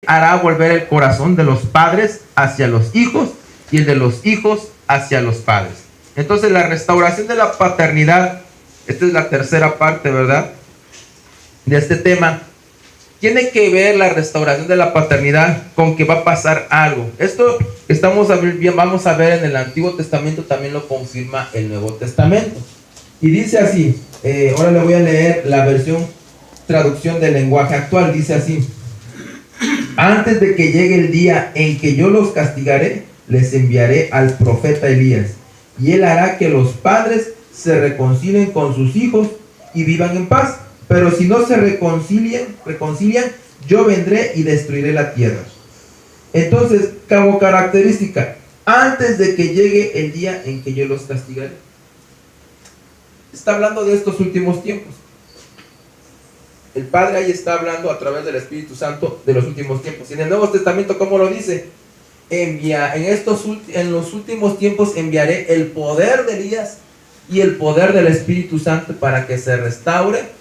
hará volver el corazón de los padres hacia los hijos y el de los hijos hacia los padres. Entonces la restauración de la paternidad, esta es la tercera parte, ¿verdad?, de este tema. Tiene que ver la restauración de la paternidad con que va a pasar algo. Esto vamos a ver en el Antiguo Testamento, también lo confirma el Nuevo Testamento. Y dice así, ahora le voy a leer la versión, traducción del lenguaje actual. Dice así: antes de que llegue el día en que yo los castigaré, les enviaré al profeta Elías, y él hará que los padres se reconcilien con sus hijos y vivan en paz. Pero si no se reconcilian, yo vendré y destruiré la tierra. Entonces, como característica, antes de que llegue el día en que yo los castigaré. Está hablando de estos últimos tiempos. El Padre ahí está hablando a través del Espíritu Santo de los últimos tiempos. Y en el Nuevo Testamento, ¿cómo lo dice? En los últimos tiempos enviaré el poder de Elías y el poder del Espíritu Santo para que se restaure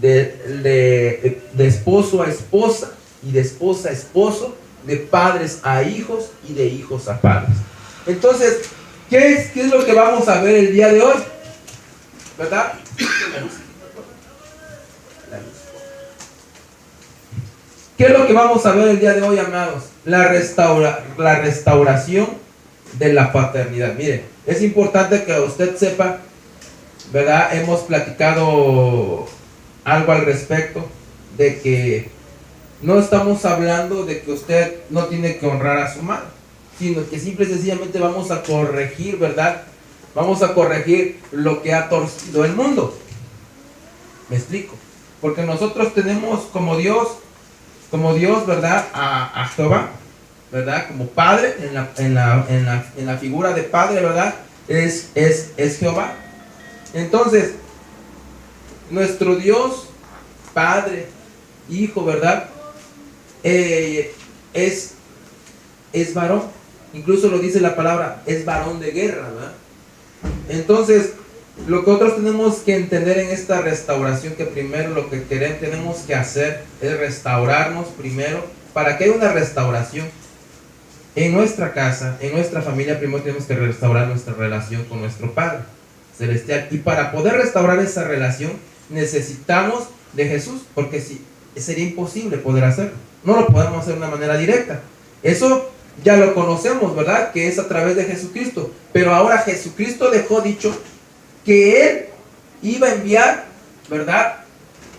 de esposo a esposa y de esposa a esposo, de padres a hijos y de hijos a padres. Entonces, ¿qué es lo que vamos a ver el día de hoy? ¿Verdad? ¿Qué es lo que vamos a ver el día de hoy, amados? La restauración de la paternidad. Miren, es importante que usted sepa, ¿verdad? Hemos platicado algo al respecto de que no estamos hablando de que usted no tiene que honrar a su madre, sino que simple y sencillamente vamos a corregir, ¿verdad? Vamos a corregir lo que ha torcido el mundo. ¿Me explico? Porque nosotros tenemos como Dios, ¿verdad? A Jehová, ¿verdad? Como Padre, en la figura de Padre, ¿verdad? Es Jehová. Entonces, nuestro Dios, Padre, Hijo, ¿verdad? Es varón. Incluso lo dice la palabra, es varón de guerra, ¿verdad? Entonces, lo que nosotros tenemos que entender en esta restauración, que primero lo que tenemos que hacer es restaurarnos primero. Para que haya una restauración en nuestra casa, en nuestra familia, primero tenemos que restaurar nuestra relación con nuestro Padre Celestial. Y para poder restaurar esa relación, necesitamos de Jesús, porque sería imposible poder hacerlo. No lo podemos hacer de una manera directa. Eso ya lo conocemos, ¿verdad? Que es a través de Jesucristo. Pero ahora Jesucristo dejó dicho que Él iba a enviar, ¿verdad?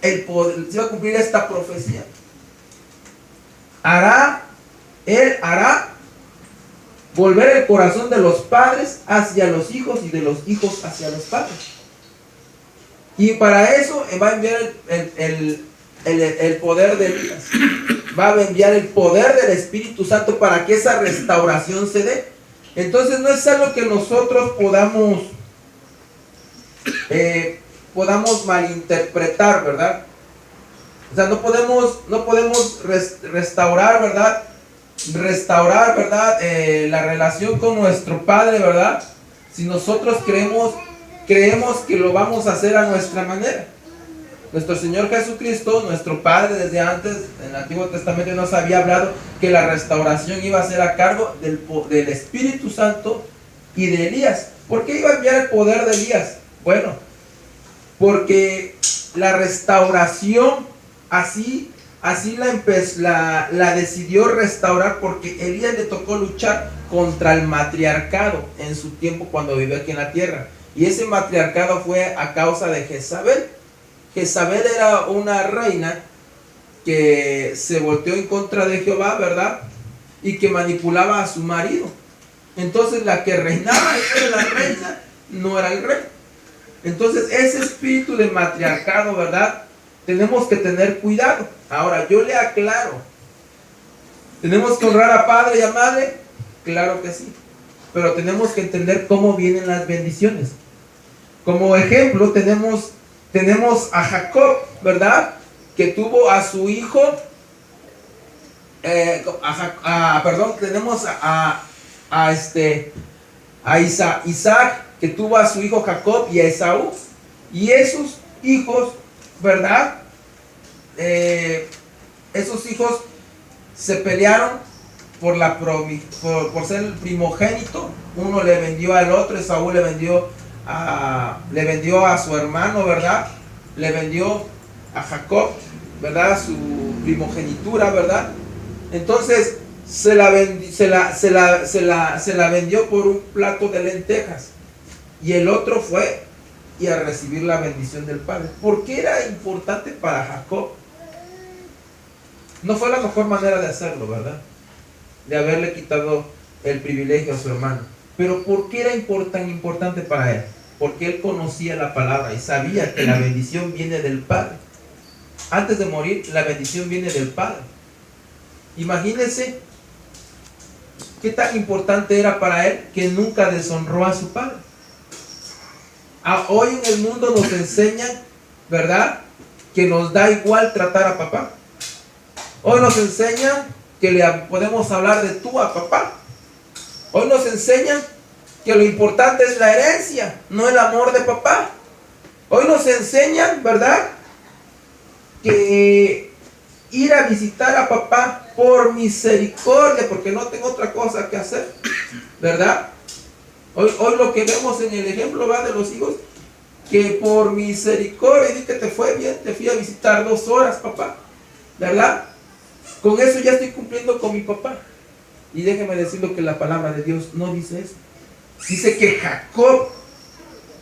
El poder, se iba a cumplir esta profecía. Él hará volver el corazón de los padres hacia los hijos y de los hijos hacia los padres. Y para eso va a enviar el poder de Elías. Va a enviar el poder del Espíritu Santo para que esa restauración se dé. Entonces no es algo que nosotros podamos malinterpretar, ¿verdad? O sea, no podemos restaurar, ¿verdad? La relación con nuestro Padre, ¿verdad? Si nosotros creemos que lo vamos a hacer a nuestra manera. Nuestro Señor Jesucristo, nuestro Padre, desde antes, en el Antiguo Testamento nos había hablado que la restauración iba a ser a cargo del Espíritu Santo y de Elías. ¿Por qué iba a enviar el poder de Elías? Bueno, porque la restauración así la decidió restaurar, porque Elías le tocó luchar contra el matriarcado en su tiempo cuando vivió aquí en la tierra. Y ese matriarcado fue a causa de Jezabel. Jezabel era una reina que se volteó en contra de Jehová, ¿verdad? Y que manipulaba a su marido. Entonces la que reinaba era la reina, no era el rey. Entonces ese espíritu de matriarcado, ¿verdad? Tenemos que tener cuidado. Ahora yo le aclaro, ¿tenemos que honrar a padre y a madre? Claro que sí. Pero tenemos que entender cómo vienen las bendiciones. Como ejemplo tenemos a Jacob, ¿verdad? Que tuvo a su hijo, tenemos a Isaac, que tuvo a su hijo Jacob, y a Esaú. Y esos hijos, ¿verdad? Esos hijos se pelearon por ser el primogénito. Uno le vendió al otro, Esaú le vendió a su hermano, ¿verdad? Le vendió a Jacob, ¿verdad? Su primogenitura, ¿verdad? Entonces se la vendió por un plato de lentejas. Y el otro fue y a recibir la bendición del padre. ¿Por qué era importante para Jacob? No fue la mejor manera de hacerlo, ¿verdad? De haberle quitado el privilegio a su hermano. Pero ¿por qué era tan importante para él? Porque él conocía la palabra y sabía que la bendición viene del Padre. Antes de morir, la bendición viene del Padre. Imagínense qué tan importante era para él que nunca deshonró a su padre. Hoy en el mundo nos enseñan, ¿verdad?, que nos da igual tratar a papá. Hoy nos enseñan que le podemos hablar de tú a papá. Hoy nos enseñan que lo importante es la herencia, no el amor de papá. Hoy nos enseñan, ¿verdad?, que ir a visitar a papá por misericordia, porque no tengo otra cosa que hacer, ¿verdad? Hoy lo que vemos en el ejemplo, ¿verdad?, de los hijos, que por misericordia, di que te fue bien, te fui a visitar 2 horas, papá, ¿verdad? Con eso ya estoy cumpliendo con mi papá. Y déjeme decirlo que la palabra de Dios no dice eso. Dice que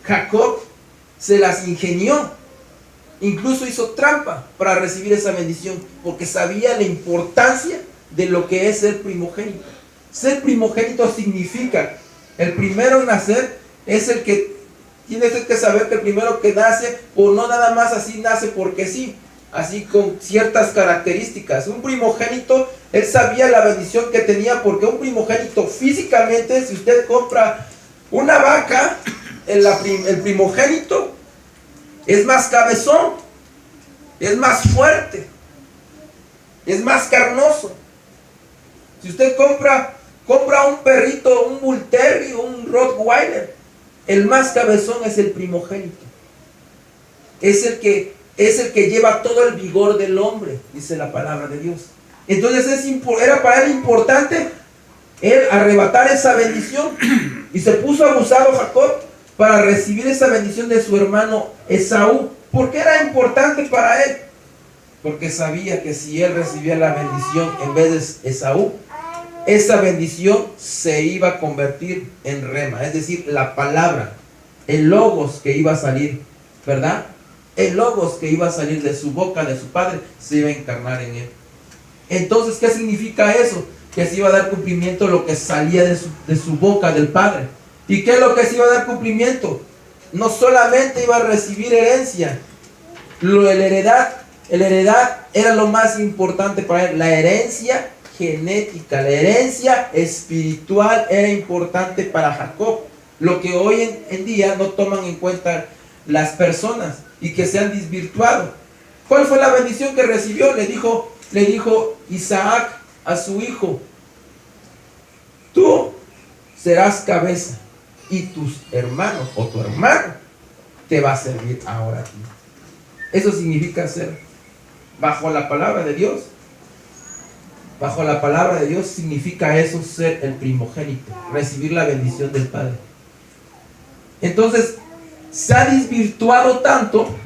Jacob se las ingenió, incluso hizo trampa para recibir esa bendición, porque sabía la importancia de lo que es ser primogénito. Ser primogénito significa, el primero en nacer es el que, tienes que saber que el primero que nace, o no nada más así nace porque sí, así con ciertas características. Un primogénito, él sabía la bendición que tenía, porque un primogénito físicamente, si usted compra una vaca, el primogénito es más cabezón, es más fuerte, es más carnoso. Si usted compra un perrito, un Bull Terrier, un Rottweiler, el más cabezón es el primogénito. Es el que lleva todo el vigor del hombre, dice la palabra de Dios. Entonces era para él importante arrebatar esa bendición. Y se puso abusado Jacob para recibir esa bendición de su hermano Esaú. ¿Por qué era importante para él? Porque sabía que si él recibía la bendición en vez de Esaú, esa bendición se iba a convertir en rema, es decir, la palabra, el logos que iba a salir, ¿verdad? El logos que iba a salir de su boca, de su padre, se iba a encarnar en él. Entonces, ¿qué significa eso? Que se iba a dar cumplimiento a lo que salía de su boca, del padre. ¿Y qué es lo que se iba a dar cumplimiento? No solamente iba a recibir herencia, el heredad era lo más importante para él. La herencia genética, la herencia espiritual era importante para Jacob, lo que hoy en día no toman en cuenta las personas y que se han desvirtuado. ¿Cuál fue la bendición que recibió? Le dijo Isaac a su hijo: tú serás cabeza y tus hermanos o tu hermano te va a servir ahora a ti. Eso significa ser bajo la palabra de Dios. Bajo la palabra de Dios significa eso, ser el primogénito, recibir la bendición del Padre. Entonces, se ha desvirtuado tanto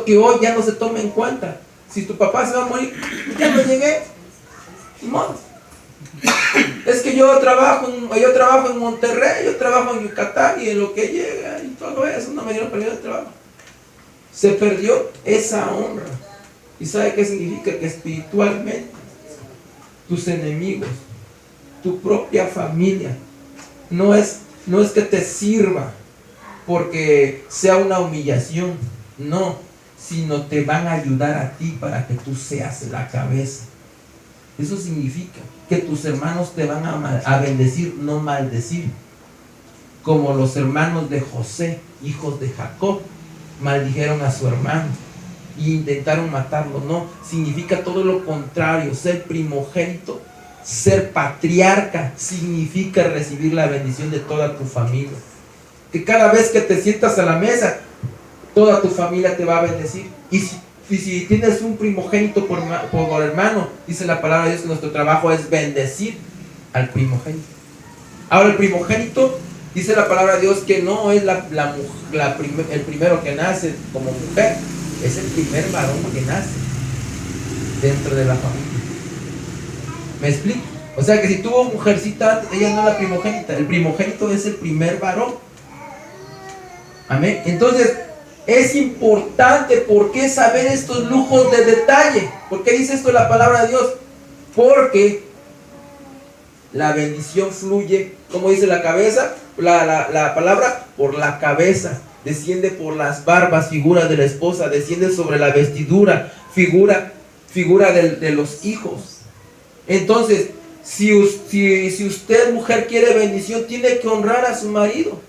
que hoy ya no se toma en cuenta. Si tu papá se va a morir, ya no llegué. No. Es que yo trabajo en Monterrey, yo trabajo en Yucatán, y en lo que llega y todo eso, no me dieron periodo de trabajo. Se perdió esa honra. ¿Y sabe qué significa? Que espiritualmente tus enemigos, tu propia familia, no es que te sirva porque sea una humillación, no, sino te van a ayudar a ti para que tú seas la cabeza. Eso significa que tus hermanos te van a bendecir, no maldecir, como los hermanos de José, hijos de Jacob, maldijeron a su hermano e intentaron matarlo. No, significa todo lo contrario. Ser primogénito, ser patriarca, significa recibir la bendición de toda tu familia. Que cada vez que te sientas a la mesa, toda tu familia te va a bendecir. Y si tienes un primogénito por hermano, dice la palabra de Dios que nuestro trabajo es bendecir al primogénito. Ahora el primogénito, dice la palabra de Dios que no es el primero que nace como mujer, es el primer varón que nace dentro de la familia. ¿Me explico? O sea que si tuvo mujercita, ella no es la primogénita, el primogénito es el primer varón. Amén. Entonces, es importante, ¿por qué saber estos lujos de detalle? ¿Por qué dice esto la palabra de Dios? Porque la bendición fluye, como dice la cabeza, la palabra, por la cabeza, desciende por las barbas, figura de la esposa, desciende sobre la vestidura, figura de los hijos. Entonces, si usted, mujer, quiere bendición, tiene que honrar a su marido.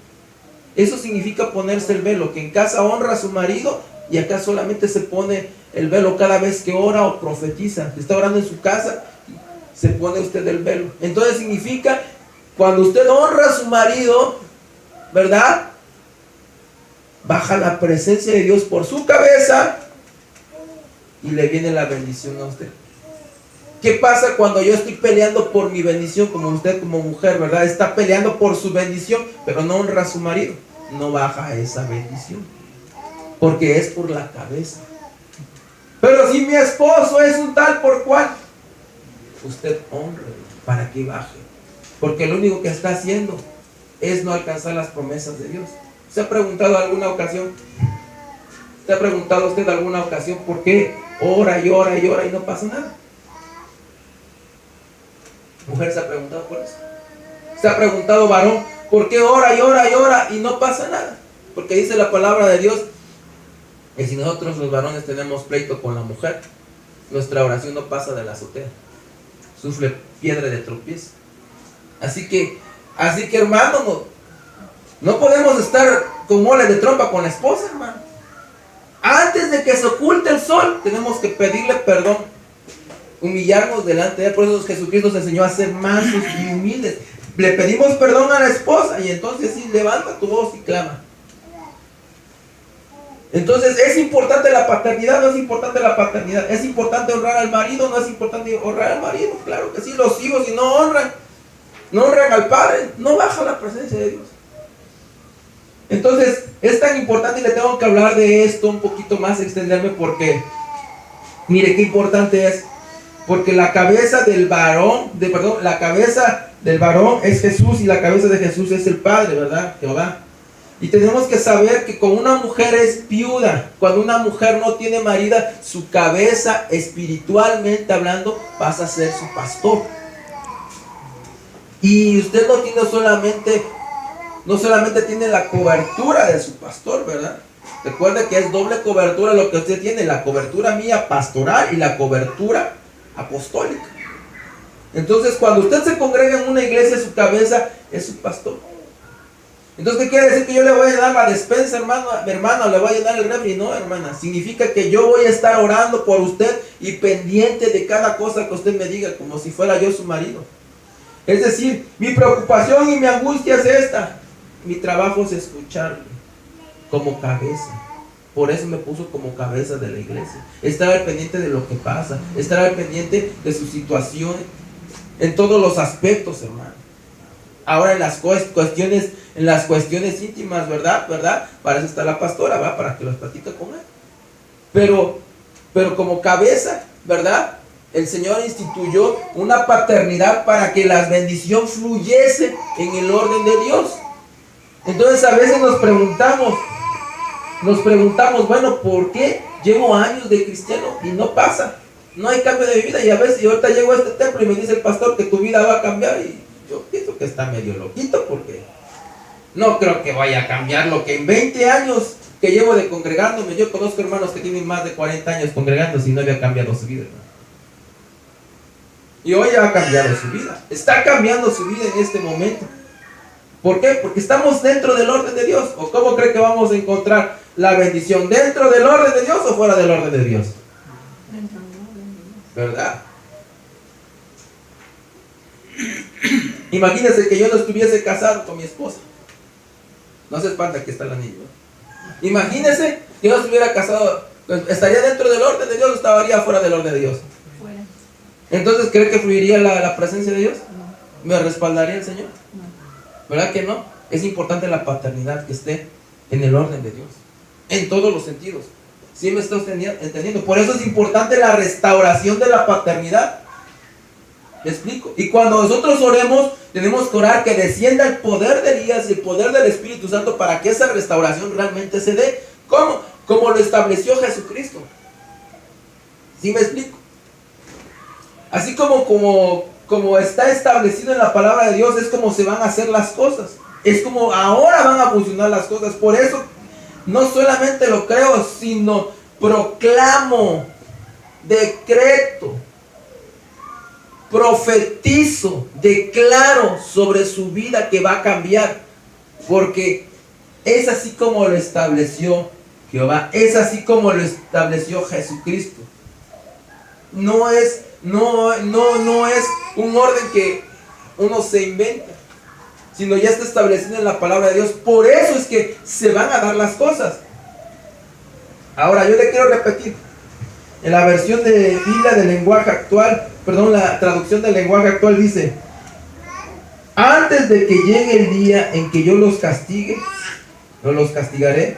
Eso significa ponerse el velo, que en casa honra a su marido y acá solamente se pone el velo cada vez que ora o profetiza. Está orando en su casa, se pone usted el velo. Entonces significa, cuando usted honra a su marido, ¿verdad? Baja la presencia de Dios por su cabeza y le viene la bendición a usted. ¿Qué pasa cuando yo estoy peleando por mi bendición, como usted como mujer, ¿verdad? Está peleando por su bendición, pero no honra a su marido. No baja esa bendición, porque es por la cabeza. Pero si mi esposo es un tal por cual, usted honre para que baje, porque lo único que está haciendo es no alcanzar las promesas de Dios. ¿Se ha preguntado alguna ocasión? ¿Se ha preguntado usted alguna ocasión por qué ora y ora y ora y no pasa nada? Mujer, ¿se ha preguntado por eso? ¿Se ha preguntado, varón, por qué ora y ora y ora y no pasa nada? Porque dice la palabra de Dios que si nosotros los varones tenemos pleito con la mujer, nuestra oración no pasa de la azotea, sufre piedra de tropiezo. Así que hermano, no podemos estar con mole de trompa con la esposa, hermano. Antes de que se oculte el sol, tenemos que pedirle perdón, humillarnos delante de él. Por eso Jesucristo nos enseñó a ser mansos y humildes. Le pedimos perdón a la esposa y entonces sí, levanta tu voz y clama. Entonces, ¿es importante la paternidad? No es importante la paternidad. ¿Es importante honrar al marido? No es importante honrar al marido. Claro que sí. Los hijos, si no honran al padre, no baja la presencia de Dios. Entonces, es tan importante y le tengo que hablar de esto un poquito más, extenderme, porque mire qué importante es. Porque la cabeza del varón, la cabeza del varón es Jesús y la cabeza de Jesús es el Padre, ¿verdad? Jehová. Y tenemos que saber que cuando una mujer es viuda, cuando una mujer no tiene marido, su cabeza, espiritualmente hablando, pasa a ser su pastor. Y usted no solamente tiene la cobertura de su pastor, ¿verdad? Recuerde que es doble cobertura lo que usted tiene, la cobertura mía pastoral y la cobertura apostólica. Entonces, cuando usted se congrega en una iglesia, su cabeza es su pastor. Entonces, ¿qué quiere decir? Que yo le voy a dar la despensa, hermano, le voy a llenar el refri. No, hermana, significa que yo voy a estar orando por usted y pendiente de cada cosa que usted me diga, como si fuera yo su marido. Es decir, mi preocupación y mi angustia es esta. Mi trabajo es escucharle como cabeza. Por eso me puso como cabeza de la iglesia. Estar al pendiente de lo que pasa, estar al pendiente de su situación en todos los aspectos, hermano. Ahora en las cuestiones íntimas, ¿verdad? Para eso está la pastora, ¿verdad? Para que los platique con él. Pero como cabeza, ¿verdad? El Señor instituyó una paternidad para que la bendición fluyese en el orden de Dios. Entonces a veces nos preguntamos, bueno, ¿por qué llevo años de cristiano y no pasa? No hay cambio de mi vida. Y a veces yo ahorita llego a este templo y me dice el pastor que tu vida va a cambiar y yo pienso que está medio loquito, porque no creo que vaya a cambiar lo que en 20 años que llevo de congregándome. Yo conozco hermanos que tienen más de 40 años congregándose y no había cambiado su vida, hermano. Y hoy ha cambiado su vida. Está cambiando su vida en este momento. ¿Por qué? Porque estamos dentro del orden de Dios. ¿O cómo cree que vamos a encontrar la bendición? ¿Dentro del orden de Dios o fuera del orden de Dios? ¿Verdad? Imagínense que yo no estuviese casado con mi esposa. No se espanta que está el anillo. Imagínense que yo no estuviera casado ¿Estaría dentro del orden de Dios o estaría fuera del orden de Dios? Fuera. Entonces, ¿cree que fluiría la presencia de Dios? No. ¿Me respaldaría el Señor? No. ¿Verdad que no? Es importante la paternidad que esté en el orden de Dios, en todos los sentidos. ¿Sí me está entendiendo? Por eso es importante la restauración de la paternidad. ¿Me explico? Y cuando nosotros oremos, tenemos que orar que descienda el poder de Elías y el poder del Espíritu Santo para que esa restauración realmente se dé. ¿Cómo? Como lo estableció Jesucristo. ¿Sí me explico? Así como está establecido en la palabra de Dios, es como se van a hacer las cosas. Es como ahora van a funcionar las cosas. Por eso no solamente lo creo, sino proclamo, decreto, profetizo, declaro sobre su vida que va a cambiar. Porque es así como lo estableció Jehová. Es así como lo estableció Jesucristo. No es un orden que uno se inventa, sino ya está establecido en la palabra de Dios. Por eso es que se van a dar las cosas. Ahora yo le quiero repetir, en la versión de Biblia del lenguaje actual, la traducción del lenguaje actual dice: antes de que llegue el día en que yo los castigue, no los castigaré,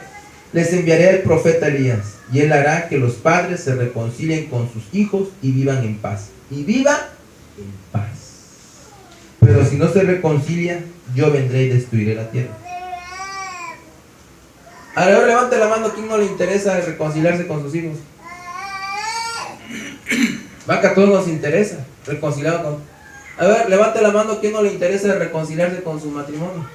les enviaré al profeta Elías, y él hará que los padres se reconcilien con sus hijos y vivan en paz. Y vivan en paz. Pero si no se reconcilia, yo vendré y destruiré la tierra. Ahora levante la mano, ¿quién no le interesa reconciliarse con sus hijos? Va que a todos nos interesa reconciliarnos con... A ver, levante la mano, ¿quién no le interesa reconciliarse con su matrimonio?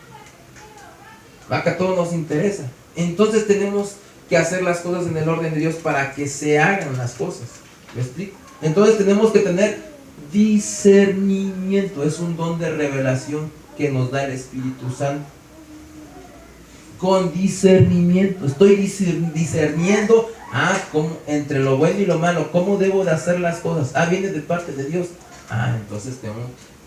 Va que a todos nos interesa. Entonces tenemos que hacer las cosas en el orden de Dios para que se hagan las cosas. ¿Me explico? Entonces tenemos que tener discernimiento. Es un don de revelación que nos da el Espíritu Santo. Con discernimiento. Estoy discerniendo entre lo bueno y lo malo. ¿Cómo debo de hacer las cosas? Viene de parte de Dios. Entonces tengo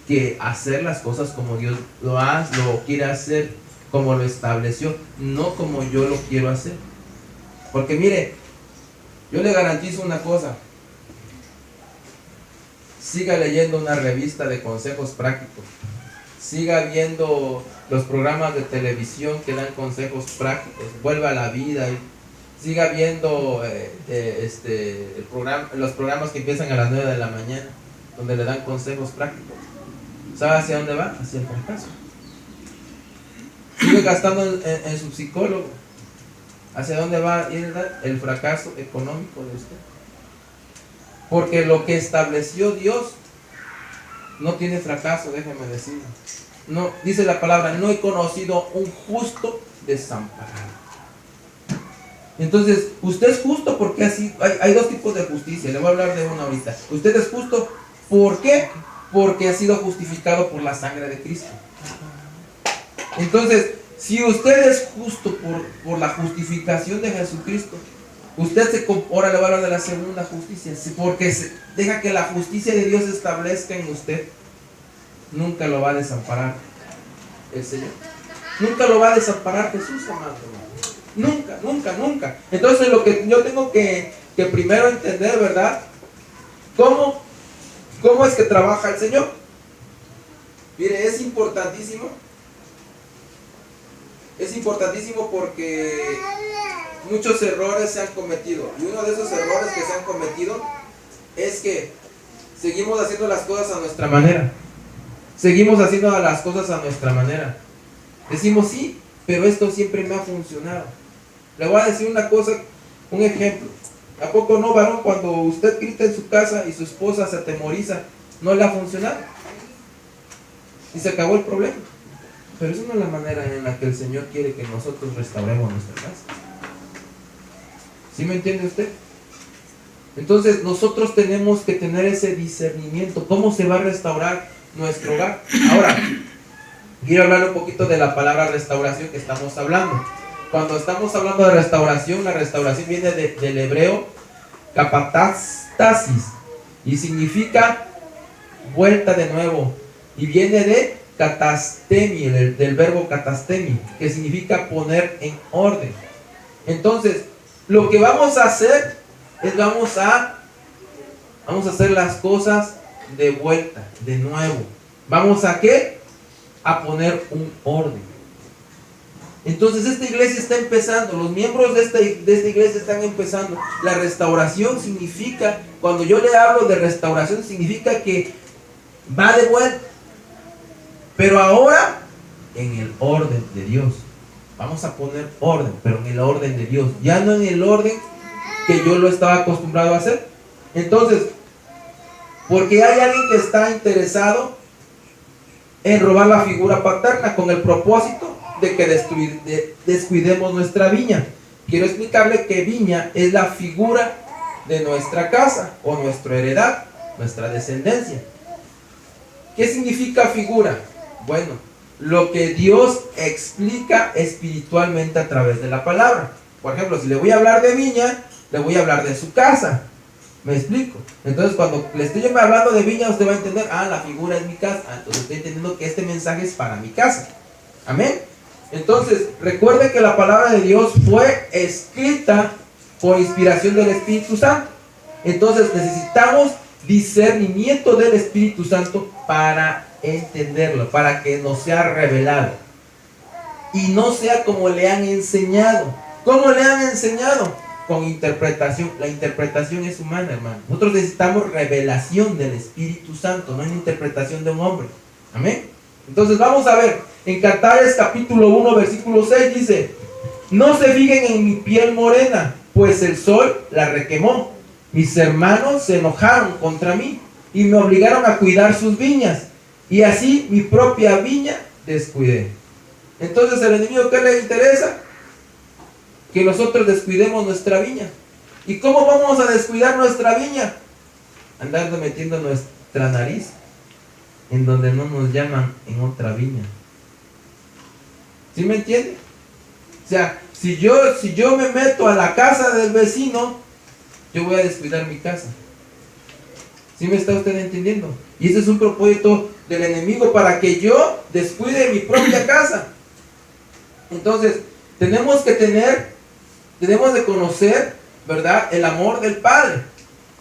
que hacer las cosas como Dios lo quiere hacer, como lo estableció, no como yo lo quiero hacer. Porque mire, yo le garantizo una cosa: siga leyendo una revista de consejos prácticos, siga viendo los programas de televisión que dan consejos prácticos, vuelva a la vida, y siga viendo los programas que empiezan a las 9 de la mañana, donde le dan consejos prácticos. ¿Sabe hacia dónde va? Hacia el fracaso. Sigue gastando en su psicólogo. ¿Hacia dónde va a ir el fracaso económico de usted? Porque lo que estableció Dios no tiene fracaso, déjeme decirlo. No, dice la palabra: no he conocido un justo desamparado. Entonces, usted es justo porque así hay dos tipos de justicia. Le voy a hablar de una ahorita. Usted es justo, ¿por qué? Porque ha sido justificado por la sangre de Cristo. Entonces, si usted es justo por la justificación de Jesucristo, ahora le voy a hablar de la segunda justicia, porque deja que la justicia de Dios se establezca en usted. Nunca lo va a desamparar el Señor. Nunca lo va a desamparar Jesús, amado. Nunca, nunca, nunca. Entonces lo que yo tengo que primero entender, ¿verdad? ¿Cómo es que trabaja el Señor? Mire, es importantísimo. Es importantísimo porque muchos errores se han cometido. Y uno de esos errores que se han cometido es que seguimos haciendo las cosas a nuestra manera. Seguimos haciendo las cosas a nuestra manera. Decimos: sí, pero esto siempre me ha funcionado. Le voy a decir una cosa, un ejemplo. ¿A poco no, varón, cuando usted grita en su casa y su esposa se atemoriza, no le ha funcionado? Y se acabó el problema. Pero esa no es la manera en la que el Señor quiere que nosotros restauremos nuestra casa. ¿Sí me entiende usted? Entonces nosotros tenemos que tener ese discernimiento. ¿Cómo se va a restaurar nuestro hogar? Ahora, quiero hablar un poquito de la palabra restauración que estamos hablando. Cuando estamos hablando de restauración, la restauración viene del hebreo kapatastasis y significa vuelta de nuevo, y viene de katastemi, del verbo katastemi, que significa poner en orden. Entonces, lo que vamos a hacer es vamos a hacer las cosas de vuelta, de nuevo. ¿Vamos a qué? A poner un orden. Entonces esta iglesia está empezando, los miembros de esta iglesia están empezando. La restauración significa, cuando yo le hablo de restauración, significa que va de vuelta. Pero ahora, en el orden de Dios. Vamos a poner orden, pero en el orden de Dios. Ya no en el orden que yo lo estaba acostumbrado a hacer. Entonces, porque hay alguien que está interesado en robar la figura paterna con el propósito de que descuidemos nuestra viña. Quiero explicarle que viña es la figura de nuestra casa o nuestra heredad, nuestra descendencia. ¿Qué significa figura? Bueno, lo que Dios explica espiritualmente a través de la palabra. Por ejemplo, si le voy a hablar de viña, le voy a hablar de su casa. ¿Me explico? Entonces, cuando le estoy hablando de viña, usted va a entender, la figura es mi casa. Entonces estoy entendiendo que este mensaje es para mi casa. Amén. Entonces, recuerde que la palabra de Dios fue escrita por inspiración del Espíritu Santo. Entonces, necesitamos discernimiento del Espíritu Santo para entenderlo, para que nos sea revelado. Y no sea como le han enseñado. ¿Cómo le han enseñado? Con interpretación. La interpretación es humana, hermano. Nosotros necesitamos revelación del Espíritu Santo, no una interpretación de un hombre. Amén. Entonces vamos a ver, en Cantares capítulo 1 versículo 6 dice: no se fijen en mi piel morena, pues el sol la requemó. Mis hermanos se enojaron contra mí y me obligaron a cuidar sus viñas, y así mi propia viña descuidé. Entonces el enemigo, ¿qué le interesa? Que nosotros descuidemos nuestra viña. ¿Y cómo vamos a descuidar nuestra viña? Andando metiendo nuestra nariz en donde no nos llaman en otra viña. ¿Sí me entiende? O sea, si yo me meto a la casa del vecino, yo voy a descuidar mi casa. ¿Sí me está usted entendiendo? Y ese es un propósito del enemigo, para que yo descuide mi propia casa. Entonces, tenemos de conocer, ¿verdad?, el amor del Padre.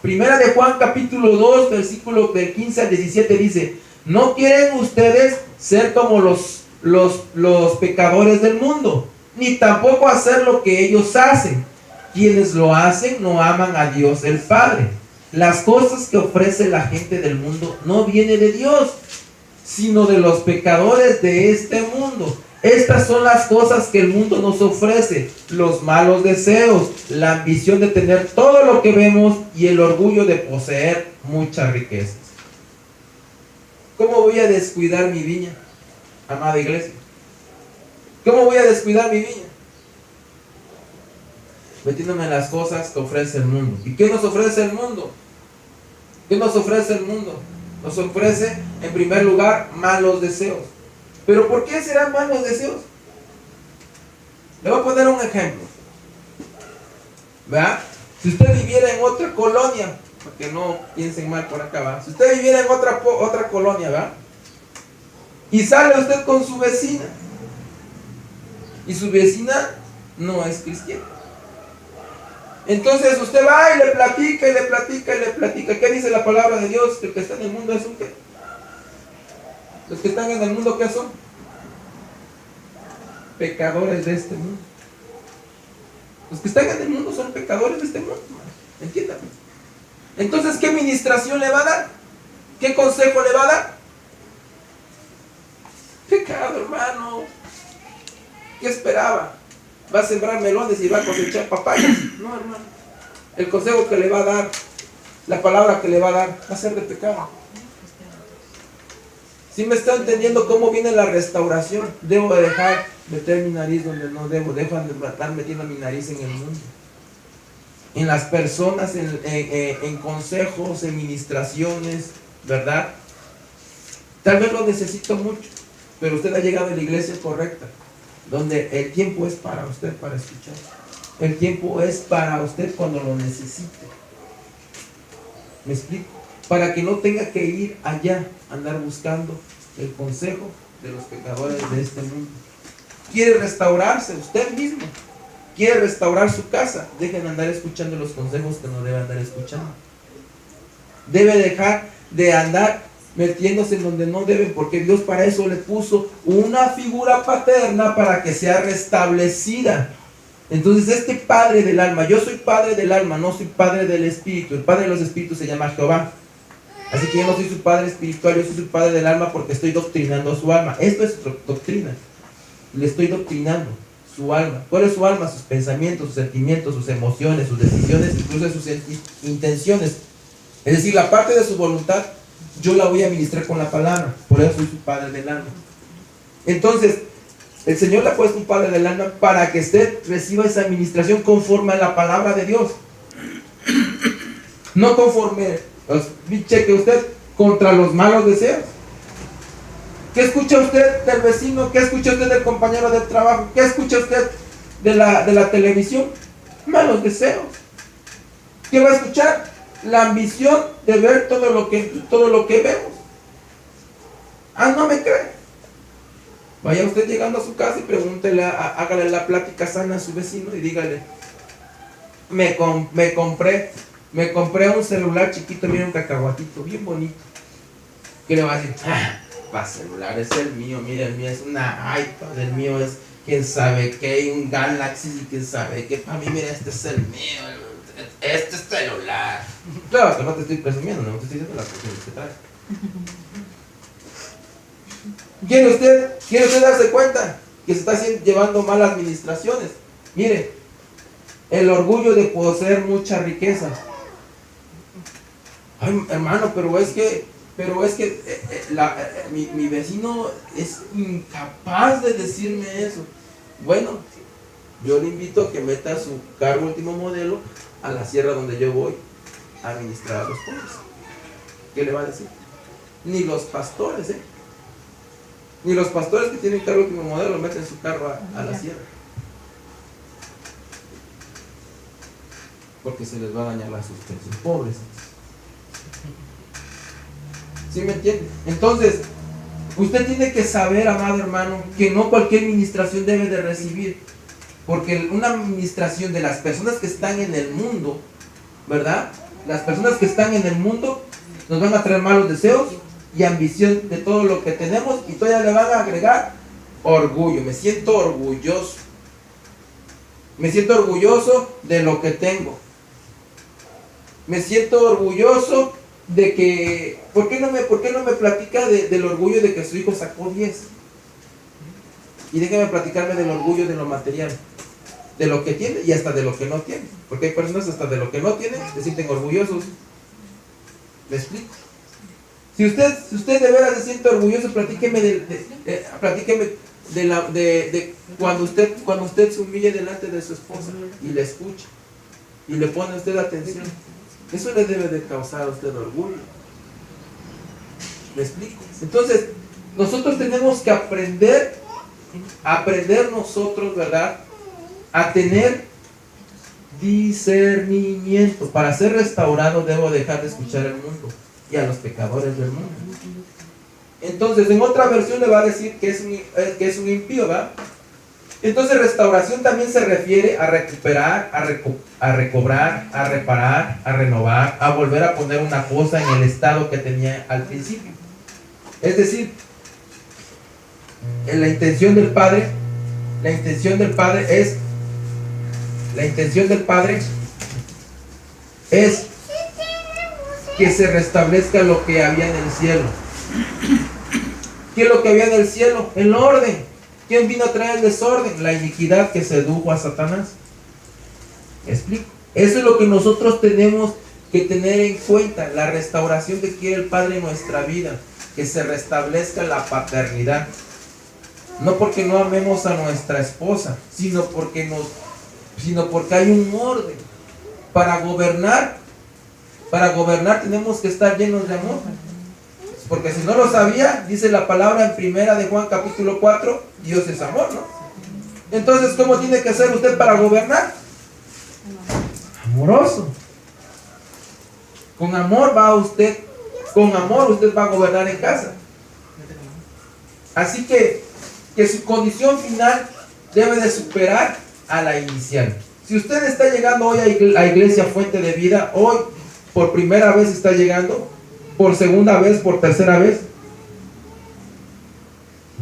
Primera de Juan capítulo 2, versículo del 15 al 17 dice: no quieren ustedes ser como los pecadores del mundo, ni tampoco hacer lo que ellos hacen. Quienes lo hacen no aman a Dios el Padre. Las cosas que ofrece la gente del mundo no vienen de Dios, sino de los pecadores de este mundo. Estas son las cosas que el mundo nos ofrece: los malos deseos, la ambición de tener todo lo que vemos y el orgullo de poseer muchas riquezas. ¿Cómo voy a descuidar mi viña, amada iglesia? ¿Cómo voy a descuidar mi viña? Metiéndome en las cosas que ofrece el mundo. ¿Y qué nos ofrece el mundo? ¿Qué nos ofrece el mundo? Nos ofrece, en primer lugar, malos deseos. ¿Pero por qué serán malos deseos? Le voy a poner un ejemplo. ¿Verdad? Si usted viviera en otra colonia, para que no piensen mal por acá, ¿verdad? Si usted viviera en otra colonia, ¿verdad?, y sale usted con su vecina, y su vecina no es cristiana, entonces usted va y le platica, y le platica, y le platica. ¿Qué dice la palabra de Dios? Que el que está en el mundo es un ¿qué? Los que están en el mundo, ¿qué son? Pecadores de este mundo. Los que están en el mundo son pecadores de este mundo. Entiéndame. Entonces, ¿qué ministración le va a dar? ¿Qué consejo le va a dar? Pecado, hermano. ¿Qué esperaba? ¿Va a sembrar melones y va a cosechar papayas? No, hermano. El consejo que le va a dar, la palabra que le va a dar, va a ser de pecado. ¿Sí me está entendiendo cómo viene la restauración? Debo de dejar meter mi nariz donde no debo. Dejo de estar metiendo mi nariz en el mundo, en las personas, en consejos, en ministraciones, ¿verdad? Tal vez lo necesito mucho, pero usted ha llegado a la iglesia correcta, donde el tiempo es para usted, para escuchar. El tiempo es para usted cuando lo necesite. ¿Me explico? Para que no tenga que ir allá, andar buscando el consejo de los pecadores de este mundo. ¿Quiere restaurarse usted mismo? quiere restaurar su casa, dejen de andar escuchando los consejos que no debe andar escuchando. Debe dejar de andar metiéndose en donde no deben, porque Dios para eso le puso una figura paterna para que sea restablecida. Entonces este padre del alma, yo soy padre del alma, no soy padre del espíritu. El padre de los espíritus se llama Jehová. Así que yo no soy su padre espiritual, yo soy su padre del alma porque estoy doctrinando su alma. Esto es doctrina. Le estoy doctrinando su alma. ¿Cuál es su alma? Sus pensamientos, sus sentimientos, sus emociones, sus decisiones, incluso sus intenciones. Es decir, la parte de su voluntad, yo la voy a ministrar con la palabra. Por eso soy su padre del alma. Entonces, el Señor le ha puesto un padre del alma para que usted reciba esa administración conforme a la palabra de Dios. No conforme, cheque usted, contra los malos deseos. ¿Qué escucha usted del vecino? ¿Qué escucha usted del compañero del trabajo? ¿Qué escucha usted de la televisión? Malos deseos. ¿Qué va a escuchar? La ambición de ver todo lo que vemos. Ah, ¿no me cree? Vaya usted llegando a su casa y pregúntele, hágale la plática sana a su vecino y dígale: me compré un celular chiquito, mira, un cacahuatito bien bonito. ¿Qué le va a decir? Va, celular, es el mío, mira, el mío es una iPad, el mío es quién sabe qué, un Galaxy y quién sabe qué. Para mí, mira, este es el mío, este es celular. Claro que no te estoy presumiendo, no te estoy diciendo la presión que trae. ¿Quiere usted darse cuenta que se está llevando malas administraciones? Mire, el orgullo de poseer mucha riqueza. Ay, hermano, pero es que mi vecino es incapaz de decirme eso. Bueno, yo le invito a que meta su carro último modelo a la sierra donde yo voy a administrar a los pobres. ¿Qué le va a decir? Ni los pastores, ni los pastores que tienen carro último modelo meten su carro a la sierra, porque se les va a dañar la subsistencia. Pobres. ¿Sí me entiende? Entonces, usted tiene que saber, amado hermano, que no cualquier administración debe de recibir, porque una administración de las personas que están en el mundo, ¿verdad? Las personas que están en el mundo nos van a traer malos deseos y ambición de todo lo que tenemos, y todavía le van a agregar orgullo. Me siento orgulloso. Me siento orgulloso de lo que tengo. Me siento orgulloso de que, ¿por qué no me platica del orgullo de que su hijo sacó 10? Y déjeme platicarme del orgullo de lo material, de lo que tiene y hasta de lo que no tiene, porque hay personas hasta de lo que no tienen se sienten orgullosos. ¿Me explico? Si usted de veras se siente orgulloso, platíqueme de cuando usted se humille delante de su esposa y le escucha y le pone a usted atención. Eso le debe de causar a usted orgullo. ¿Me explico? Entonces, nosotros tenemos que aprender nosotros, ¿verdad?, a tener discernimiento. Para ser restaurado debo dejar de escuchar al mundo y a los pecadores del mundo. Entonces, en otra versión le va a decir que es un impío, ¿verdad? Entonces, restauración también se refiere a recuperar, a recobrar, a reparar, a renovar, a volver a poner una cosa en el estado que tenía al principio. Es decir, la intención del Padre es que se restablezca lo que había en el cielo. ¿Qué es lo que había en el cielo? El orden. ¿Quién vino a traer el desorden? La iniquidad que sedujo a Satanás. ¿Me explico? Eso es lo que nosotros tenemos que tener en cuenta. La restauración que quiere el Padre en nuestra vida. Que se restablezca la paternidad. No porque no amemos a nuestra esposa, sino porque hay un orden. Para gobernar tenemos que estar llenos de amor. Porque si no lo sabía, dice la palabra en primera de Juan capítulo 4, Dios es amor, ¿no? Entonces, ¿cómo tiene que ser usted para gobernar? Amoroso. Con amor va usted va a gobernar en casa. Así que su condición final debe de superar a la inicial. Si usted está llegando hoy a Iglesia Fuente de Vida, hoy por primera vez está llegando, por segunda vez, por tercera vez,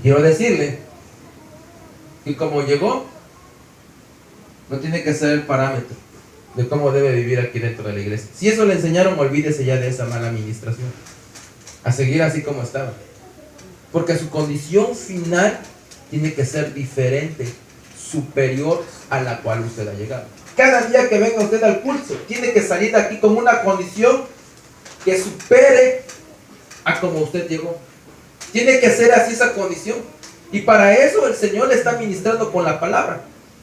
quiero decirle que como llegó, no tiene que ser el parámetro de cómo debe vivir aquí dentro de la iglesia. Si eso le enseñaron, olvídese ya de esa mala administración, a seguir así como estaba, porque su condición final tiene que ser diferente, superior a la cual usted ha llegado. Cada día que venga usted al culto, tiene que salir de aquí con una condición que supere a como usted llegó. Tiene que ser así esa condición. Y para eso el Señor le está ministrando con la palabra.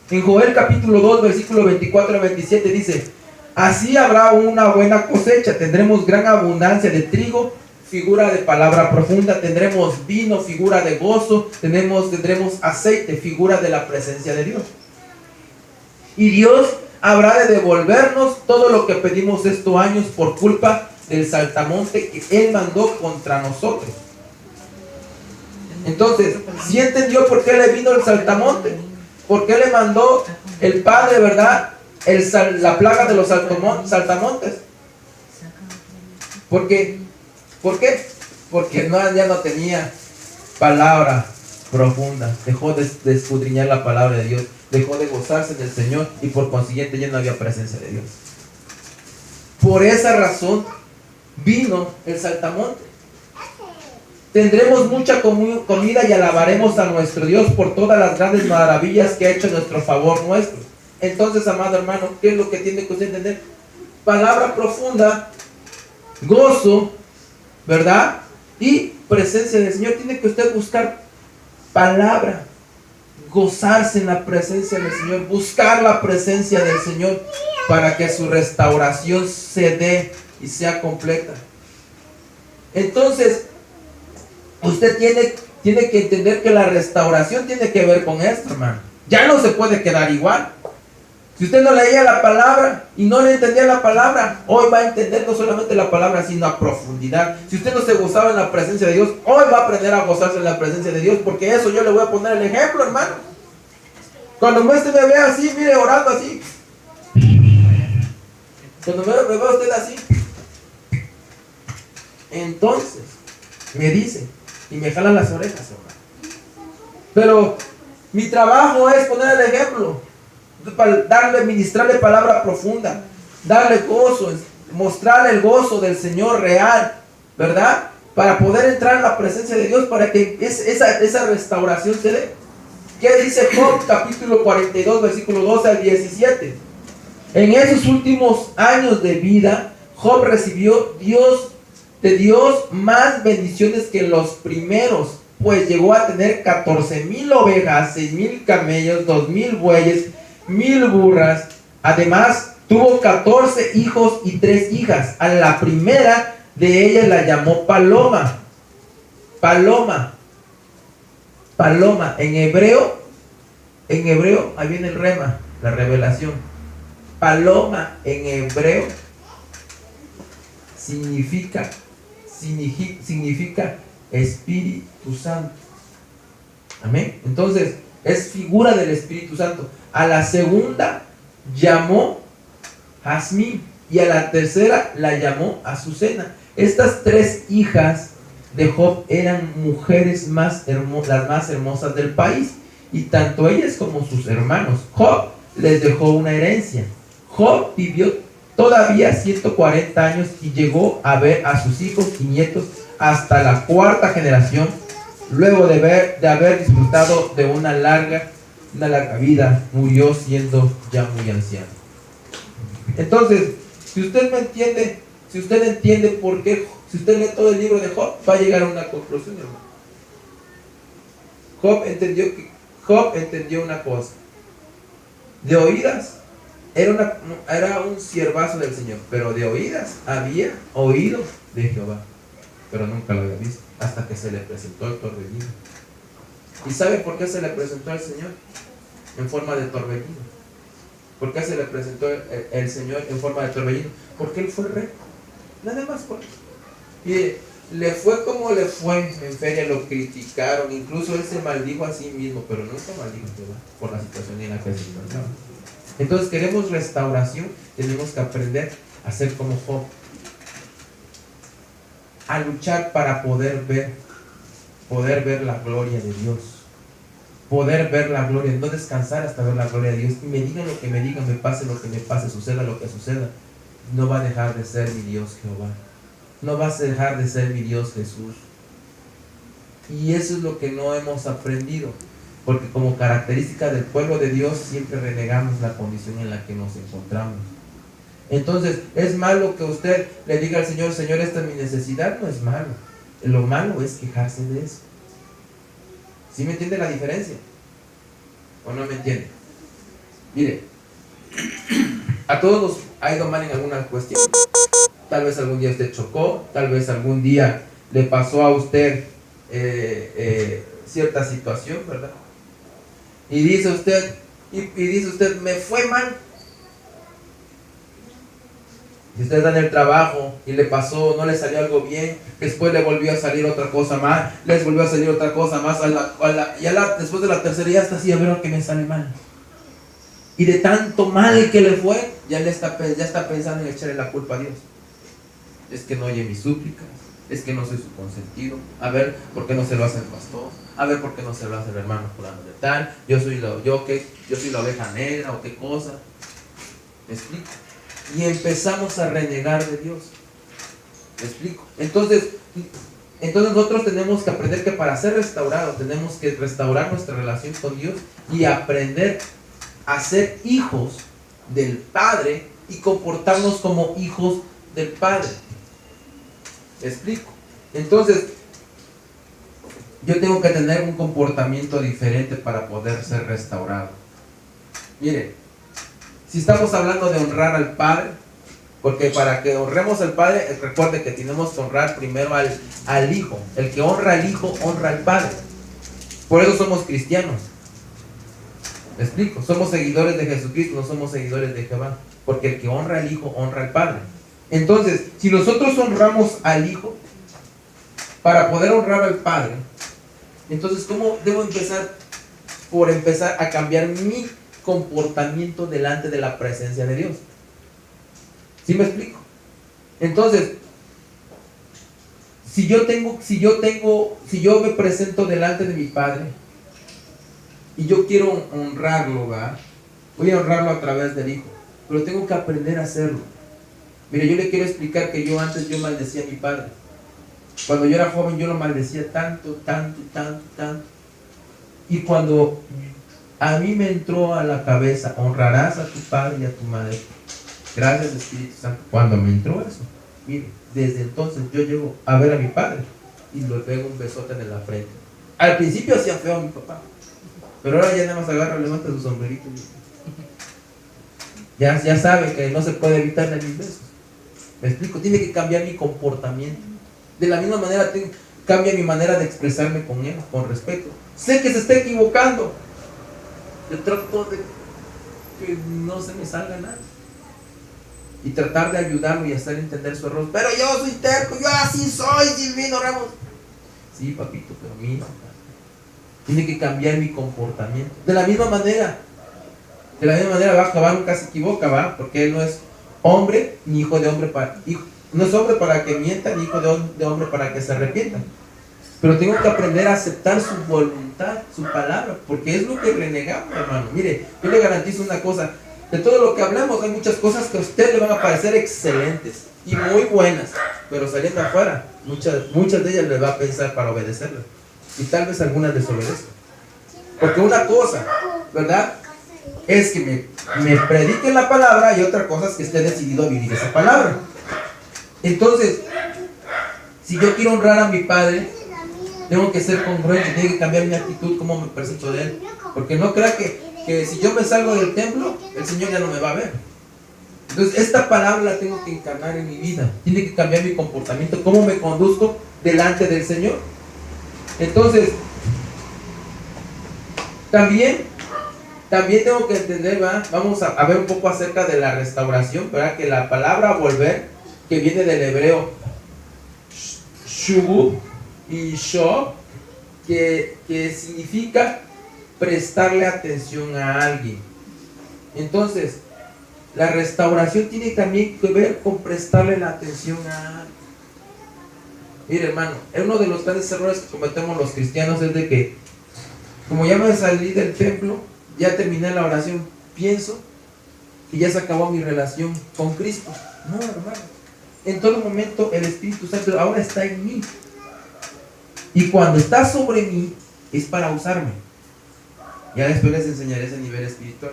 En Joel capítulo 2, versículo 24 a 27 dice: así habrá una buena cosecha, tendremos gran abundancia de trigo, figura de palabra profunda, tendremos vino, figura de gozo, tendremos aceite, figura de la presencia de Dios. Y Dios habrá de devolvernos todo lo que pedimos estos años por culpa del saltamonte que Él mandó contra nosotros. Entonces, ¿sí entendió por qué le vino el saltamonte? ¿Por qué le mandó el Padre, verdad, la plaga de los saltamontes? ¿Por qué? Porque ya no tenía palabra profunda. Dejó de escudriñar la palabra de Dios. Dejó de gozarse del Señor y por consiguiente ya no había presencia de Dios. Por esa razón vino el saltamonte. Tendremos mucha comida y alabaremos a nuestro Dios por todas las grandes maravillas que ha hecho en nuestro favor nuestro. Entonces, amado hermano, ¿qué es lo que tiene que usted entender? Palabra profunda, gozo, ¿verdad? Y presencia del Señor. Tiene que usted buscar palabra, gozarse en la presencia del Señor, buscar la presencia del Señor para que su restauración se dé y sea completa. Entonces, usted tiene que entender que la restauración tiene que ver con esto, hermano. Ya no se puede quedar igual. Si usted no leía la palabra y no le entendía la palabra, hoy va a entender no solamente la palabra, sino a profundidad. Si usted no se gozaba en la presencia de Dios, hoy va a aprender a gozarse en la presencia de Dios, porque eso yo le voy a poner el ejemplo, hermano. Cuando usted me vea así, mire, orando así. Cuando me vea usted así, entonces me dice y me jala las orejas, hermano. Pero mi trabajo es poner el ejemplo, ministrarle palabra profunda, darle gozo, mostrarle el gozo del Señor real, ¿verdad? Para poder entrar en la presencia de Dios, para que esa restauración se dé. ¿Qué dice Job capítulo 42, versículo 12 al 17? En esos últimos años de vida, Job recibió de Dios más bendiciones que los primeros, pues llegó a tener 14,000 ovejas, 6,000 camellos, 2,000 bueyes, 1,000 burras. Además, tuvo 14 hijos y 3 hijas. A la primera de ellas la llamó Paloma. Paloma. En hebreo, ahí viene el rema, la revelación. Paloma en hebreo significa Espíritu Santo. Amén. Entonces, es figura del Espíritu Santo. A la segunda llamó Jazmín y a la tercera la llamó Azucena. Estas 3 hijas de Job eran mujeres las más hermosas del país, y tanto ellas como sus hermanos Job les dejó una herencia. Job vivió todavía 140 años y llegó a ver a sus hijos y nietos hasta la 4ª generación, luego de haber disfrutado de una larga vida. Murió siendo ya muy anciano. Entonces, si usted entiende por qué, si usted lee todo el libro de Job, va a llegar a una conclusión, hermano. Job entendió una cosa. De oídas era un siervazo del Señor, pero de oídas había oído de Jehová, pero nunca lo había visto, hasta que se le presentó el torbellino. ¿Y sabe por qué se le presentó al Señor en forma de torbellino? ¿Por qué se le presentó el Señor en forma de torbellino? Porque Él fue el rey, nada más por eso. Y le fue como le fue en feria, lo criticaron, incluso Él se maldijo a sí mismo, pero nunca maldijo a Jehová por la situación en la que se encontraba. Entonces queremos restauración, tenemos que aprender a ser como Job, a luchar para poder ver la gloria de Dios, poder ver la gloria, no descansar hasta ver la gloria de Dios. Y me digan lo que me digan, me pase lo que me pase, suceda lo que suceda, no va a dejar de ser mi Dios Jehová, no va a dejar de ser mi Dios Jesús. Y eso es lo que no hemos aprendido, porque como característica del pueblo de Dios siempre renegamos la condición en la que nos encontramos. Entonces, ¿es malo que usted le diga al Señor, Señor, esta es mi necesidad? No es malo. Lo malo es quejarse de eso. ¿Sí me entiende la diferencia? ¿O no me entiende? Mire, a todos nos ha ido mal en alguna cuestión. Tal vez algún día usted chocó, tal vez algún día le pasó a usted cierta situación, ¿verdad? Y dice usted, me fue mal. Si usted está en el trabajo y le pasó, no le salió algo bien, después le volvió a salir otra cosa más, les volvió a salir otra cosa más, después de la tercera ya está así, a ver que me sale mal. Y de tanto mal que le fue, ya está pensando en echarle la culpa a Dios. Es que no oye mis súplicas, es que no soy su consentido. A ver, ¿por qué no se lo hace el pastor? A ver, ¿por qué no se lo hace el hermano fulano de tal? Yo soy la oveja negra o qué cosa. ¿Me explico? Y empezamos a renegar de Dios. ¿Me explico? Entonces nosotros tenemos que aprender que para ser restaurados tenemos que restaurar nuestra relación con Dios y aprender a ser hijos del Padre y comportarnos como hijos del Padre. ¿Me explico? Entonces yo tengo que tener un comportamiento diferente para poder ser restaurado. Mire, si estamos hablando de honrar al Padre, porque para que honremos al Padre, recuerde que tenemos que honrar primero al Hijo. El que honra al Hijo, honra al Padre. Por eso somos cristianos. ¿Me explico? Somos seguidores de Jesucristo, no somos seguidores de Jehová. Porque el que honra al Hijo, honra al Padre. Entonces, si nosotros honramos al Hijo, para poder honrar al Padre, entonces, ¿cómo debo empezar? Por empezar a cambiar mi comportamiento delante de la presencia de Dios. ¿Sí me explico? Entonces, si yo me presento delante de mi Padre y yo quiero honrarlo, ¿verdad? Voy a honrarlo a través del Hijo, pero tengo que aprender a hacerlo. Mire, yo le quiero explicar que yo maldecía a mi padre. Cuando yo era joven yo lo maldecía tanto. Y cuando a mí me entró a la cabeza, honrarás a tu padre y a tu madre. Gracias, Espíritu Santo. Cuando me entró eso, mire, desde entonces yo llego a ver a mi padre y le pego un besote en la frente. Al principio hacía feo a mi papá, pero ahora ya nada más agarra, levanta su sombrerito y ya sabe que no se puede evitarle mis besos. Me explico, tiene que cambiar mi comportamiento. De la misma manera cambia mi manera de expresarme con él, con respeto. Sé que se está equivocando, yo trato de que no se me salga nada y tratar de ayudarlo y hacer entender su error. Pero yo soy terco, yo así soy, divino Ramos. Sí, papito, pero mira, tiene que cambiar mi comportamiento. De la misma manera Jehová nunca se equivoca, ¿va? Porque él no es hombre ni hijo de hombre no es hombre para que mienta, ni hijo de hombre para que se arrepienta. Pero tengo que aprender a aceptar su voluntad, su palabra, porque es lo que renegamos, hermano. Mire, yo le garantizo una cosa: de todo lo que hablamos hay muchas cosas que a usted le van a parecer excelentes y muy buenas, pero saliendo afuera, muchas de ellas le va a pensar para obedecerlas, y tal vez algunas desobedezcan. Porque una cosa, ¿verdad?, es que me prediquen la palabra, y otra cosa es que esté decidido a vivir esa palabra. Entonces, si yo quiero honrar a mi padre, tengo que ser congruente, tengo que cambiar mi actitud, cómo me presento de él. Porque no crea que si yo me salgo del templo, el Señor ya no me va a ver. Entonces, esta palabra la tengo que encarnar en mi vida. Tiene que cambiar mi comportamiento, cómo me conduzco delante del Señor. Entonces, también tengo que entender, ¿verdad? Vamos a ver un poco acerca de la restauración, ¿verdad? Que la palabra volver, que viene del hebreo shubu y shob, que significa prestarle atención a alguien. Entonces, la restauración tiene también que ver con prestarle la atención a algo. Mire, hermano, uno de los grandes errores que cometemos los cristianos es de que, como ya me salí del templo, ya terminé la oración, pienso que ya se acabó mi relación con Cristo. No, hermano. En todo momento el Espíritu Santo ahora está en mí. Y cuando está sobre mí, es para usarme. Ya después les enseñaré ese nivel espiritual.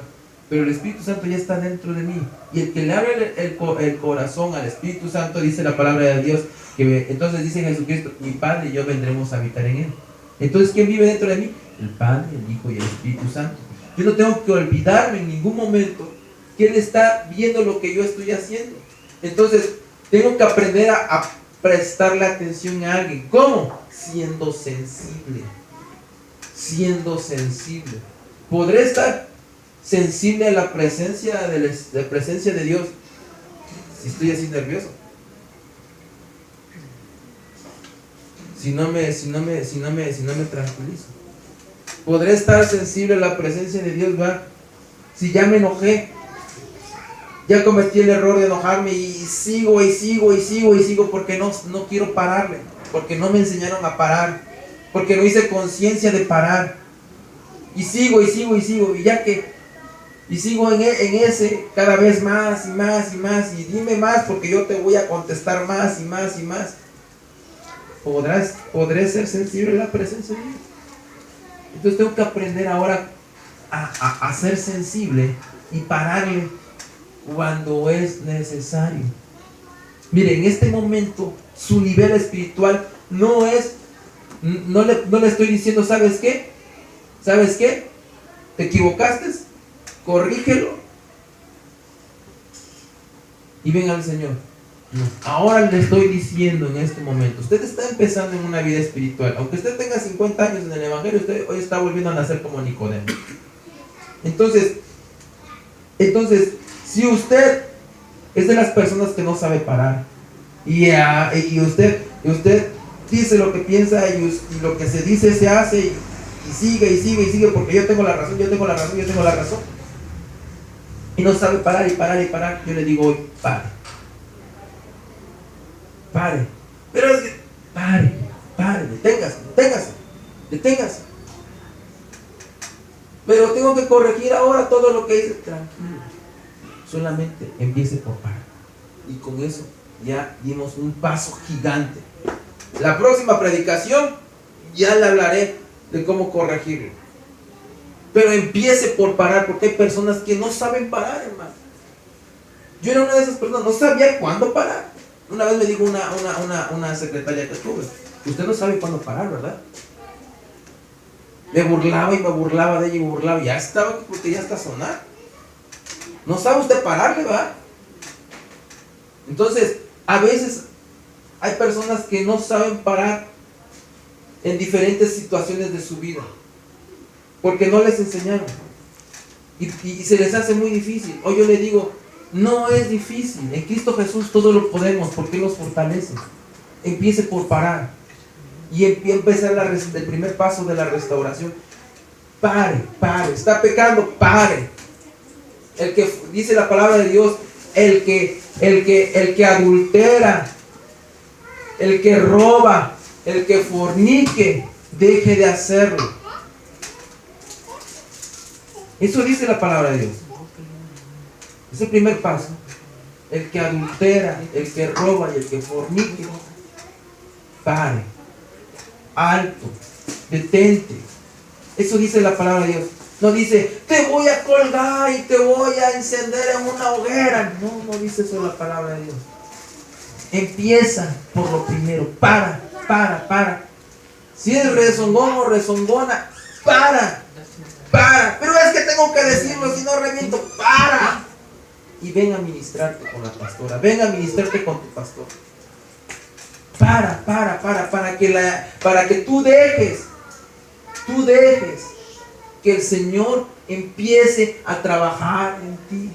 Pero el Espíritu Santo ya está dentro de mí. Y el que le abre el corazón al Espíritu Santo, dice la palabra de Dios, que entonces dice Jesucristo, mi Padre y yo vendremos a habitar en él. Entonces, ¿quién vive dentro de mí? El Padre, el Hijo y el Espíritu Santo. Yo no tengo que olvidarme en ningún momento que Él está viendo lo que yo estoy haciendo. Entonces, tengo que aprender a prestarle atención a alguien. ¿Cómo? Siendo sensible. Siendo sensible. ¿Podré estar sensible a la presencia de Dios si estoy así nervioso? Si no me tranquilizo. ¿Podré estar sensible a la presencia de Dios, va? Si ya me enojé, ya cometí el error de enojarme y sigo porque no quiero pararle, porque no me enseñaron a parar, porque no hice conciencia de parar, y sigo, y sigo en ese cada vez más, y dime más, porque yo te voy a contestar más. ¿Podré ser sensible a la presencia de Dios? Entonces tengo que aprender ahora a ser sensible y pararle cuando es necesario. Mire, en este momento su nivel espiritual no le estoy diciendo, ¿sabes qué? ¿Te equivocaste? Corrígelo y ven al Señor. No. Ahora le estoy diciendo en este momento, usted está empezando en una vida espiritual, aunque usted tenga 50 años en el Evangelio, usted hoy está volviendo a nacer como Nicodemo. Entonces, si usted es de las personas que no sabe parar, y usted dice lo que piensa, y lo que se dice se hace, y sigue, porque yo tengo la razón, y no sabe parar, yo le digo hoy, pare, pero es que, pare, deténgase, pero tengo que corregir ahora todo lo que hice. Tranquilo, solamente empiece por parar, y con eso ya dimos un paso gigante. La próxima predicación ya le hablaré de cómo corregirlo, pero empiece por parar, porque hay personas que no saben parar, hermano. Yo era una de esas personas, no sabía cuándo parar. Una vez me dijo una secretaria que tuve, usted no sabe cuándo parar, ¿verdad? Me burlaba de ella, ya estaba, porque ya está sonar. No sabe usted pararle, ¿verdad? Entonces, a veces hay personas que no saben parar en diferentes situaciones de su vida, porque no les enseñaron, y se les hace muy difícil. Hoy yo le digo, no es difícil, en Cristo Jesús todo lo podemos, porque Él nos fortalece. Empiece por parar, y empezar el primer paso de la restauración. Pare, está pecando, pare. El que dice la palabra de Dios, el que adultera, el que roba, el que fornique, deje de hacerlo. Eso dice la palabra de Dios. Es el primer paso. El que adultera, el que roba y el que fornique, pare, alto, detente. Eso dice la palabra de Dios. No dice, te voy a colgar y te voy a encender en una hoguera. No dice eso la palabra de Dios. Empieza por lo primero. Para. Si es rezongón o rezongona, para. Pero es que tengo que decirlo, si no reviento. Para. Y ven a ministrarte con la pastora. Ven a ministrarte con tu pastor. Para que tú dejes que el Señor empiece a trabajar en ti.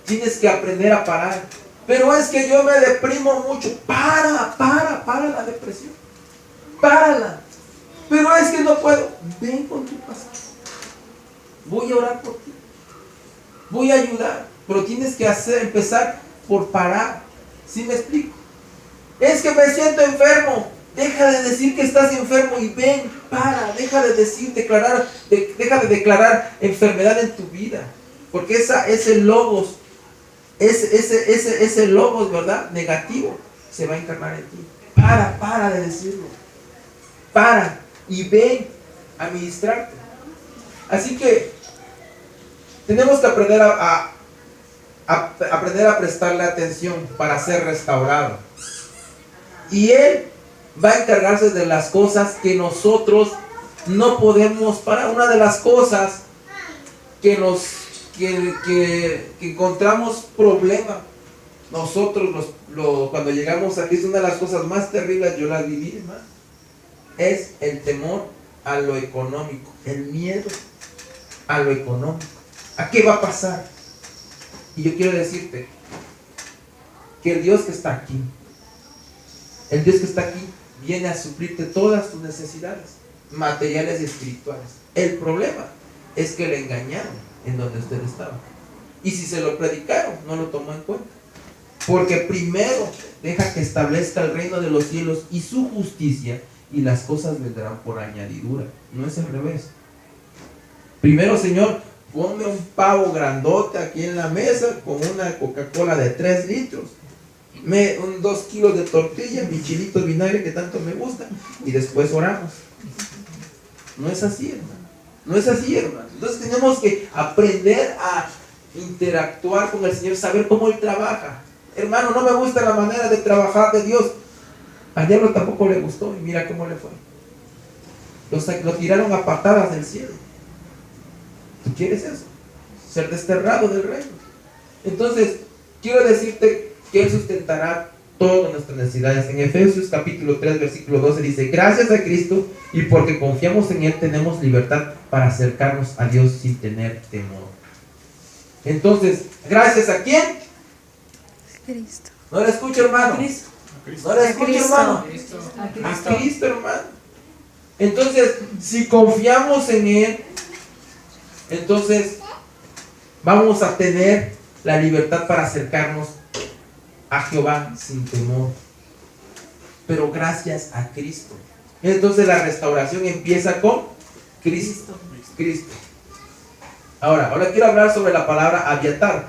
Tienes que aprender a parar. Pero es que yo me deprimo mucho. Para la depresión. Párala. Pero es que no puedo. Ven con tu pastor. Voy a orar por ti. voy a ayudar, pero tienes que empezar por parar. ¿Sí me explico? Es que me siento enfermo. Deja de decir que estás enfermo y ven, para, deja de declarar enfermedad en tu vida. Porque ese logos, ese logos, ¿verdad? Negativo, se va a encarnar en ti. Para de decirlo. Para y ven a ministrarte. Así que tenemos que aprender aprender a prestarle atención para ser restaurado. Y Él va a encargarse de las cosas que nosotros no podemos parar. Una de las cosas que encontramos problema nosotros cuando llegamos a Cristo, una de las cosas más terribles, yo la viví, hermano, es el temor a lo económico, el miedo a lo económico. ¿A qué va a pasar? Y yo quiero decirte que el Dios que está aquí, viene a suplirte todas tus necesidades materiales y espirituales. El problema es que le engañaron en donde usted estaba. Y si se lo predicaron, no lo tomó en cuenta. Porque primero deja que establezca el reino de los cielos y su justicia, y las cosas vendrán por añadidura. No es al revés. Primero, Señor, ponme un pavo grandote aquí en la mesa con una Coca-Cola de 3 litros. 2 kilos de tortilla, mi chilito de vinagre que tanto me gusta, y después oramos. No es así, hermano. No es así, hermano. Entonces tenemos que aprender a interactuar con el Señor, saber cómo Él trabaja. Hermano, no me gusta la manera de trabajar de Dios. Al diablo tampoco le gustó, y mira cómo le fue. Lo tiraron a patadas del cielo. ¿Tú quieres eso? Ser desterrado del reino. Entonces, quiero decirte que Él sustentará todas nuestras necesidades. En Efesios capítulo 3, versículo 12 dice: gracias a Cristo, y porque confiamos en Él, tenemos libertad para acercarnos a Dios sin tener temor. Entonces, ¿gracias a quién? Cristo. No le escucho, hermano. Cristo. No le escucho, hermano. A Cristo, hermano. Entonces, si confiamos en Él, entonces vamos a tener la libertad para acercarnos a Jehová sin temor. Pero gracias a Cristo. Entonces la restauración empieza con Cristo. Ahora quiero hablar sobre la palabra Abiatar.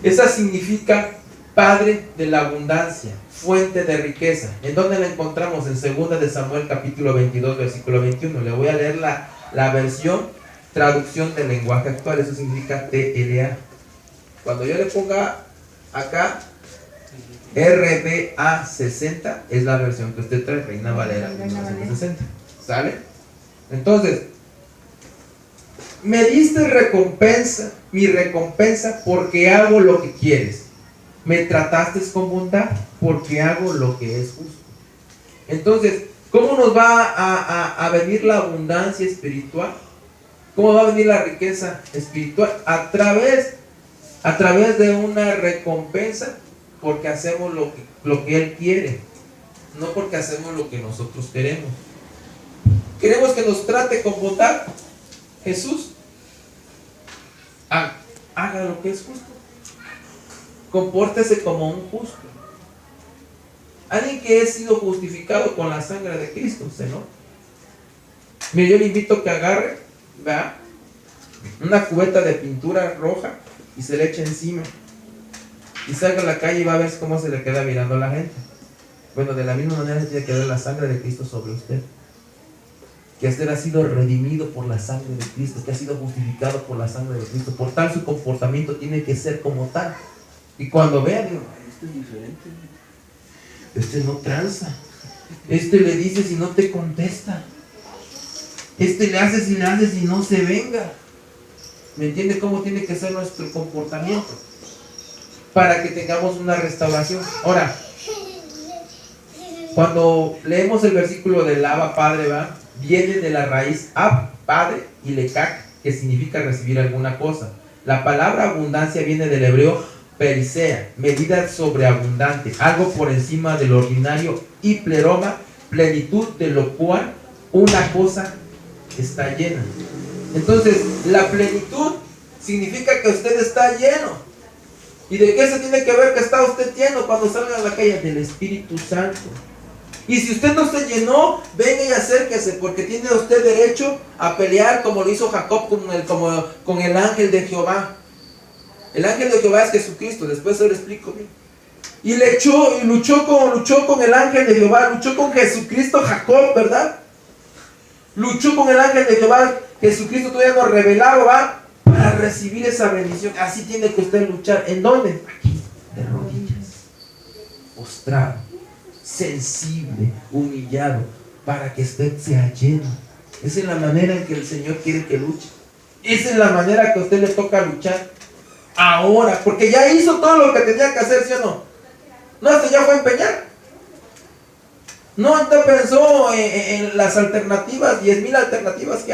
Esa significa Padre de la abundancia, fuente de riqueza. ¿En dónde la encontramos? En 2 de Samuel capítulo 22, versículo 21. Le voy a leer la versión, traducción del lenguaje actual. Eso significa TLA. Cuando yo le ponga acá RBA 60, es la versión que usted trae, Reina Valera 1960. ¿Sale? Entonces, me diste mi recompensa porque hago lo que quieres. Me trataste con bondad porque hago lo que es justo. Entonces, ¿cómo nos va a venir la abundancia espiritual? ¿Cómo va a venir la riqueza espiritual? A través de una recompensa, porque hacemos lo que Él quiere, no porque hacemos lo que nosotros queremos. ¿Queremos que nos trate con bondad? Jesús, haga lo que es justo. Compórtese como un justo. Alguien que ha sido justificado con la sangre de Cristo, ¿no? Mire, yo le invito a que agarre, ¿verdad?, una cubeta de pintura roja y se le eche encima. Y salga a la calle y va a ver cómo se le queda mirando a la gente. Bueno, de la misma manera se tiene que ver la sangre de Cristo sobre usted. Que usted ha sido redimido por la sangre de Cristo, que ha sido justificado por la sangre de Cristo. Por tal, su comportamiento tiene que ser como tal. Y cuando vean, digo, este es diferente. Este no tranza. Este le dices y no te contesta. Este le haces y no se venga. ¿Me entiende cómo tiene que ser nuestro comportamiento? Para que tengamos una restauración. Ahora, cuando leemos el versículo del Abba Padre, ¿va?, viene de la raíz Ab, Padre, y Lekak, que significa recibir alguna cosa. La palabra abundancia viene del hebreo perisea, medida sobreabundante, algo por encima de lo ordinario, y pleroma, plenitud, de lo cual una cosa está llena. Entonces, la plenitud significa que usted está lleno. ¿Y de qué se tiene que ver que está usted lleno cuando salga a la calle? Del Espíritu Santo. Y si usted no se llenó, venga y acérquese, porque tiene usted derecho a pelear como lo hizo Jacob con el ángel de Jehová. El ángel de Jehová es Jesucristo, después se lo explico bien. Y luchó con el ángel de Jehová, luchó con Jesucristo Jacob, ¿verdad? Luchó con el ángel de Jehová, Jesucristo todavía no revelado, ¿va? Para recibir esa bendición. Así tiene que usted luchar. ¿En dónde? Aquí, de rodillas, postrado, sensible, humillado, para que usted sea lleno. Esa es la manera en que el Señor quiere que luche. Esa es la manera que a usted le toca luchar ahora, porque ya hizo todo lo que tenía que hacer, ¿sí o no? No, esto ya fue a empeñar. No te pensó en las alternativas, 10,000 alternativas que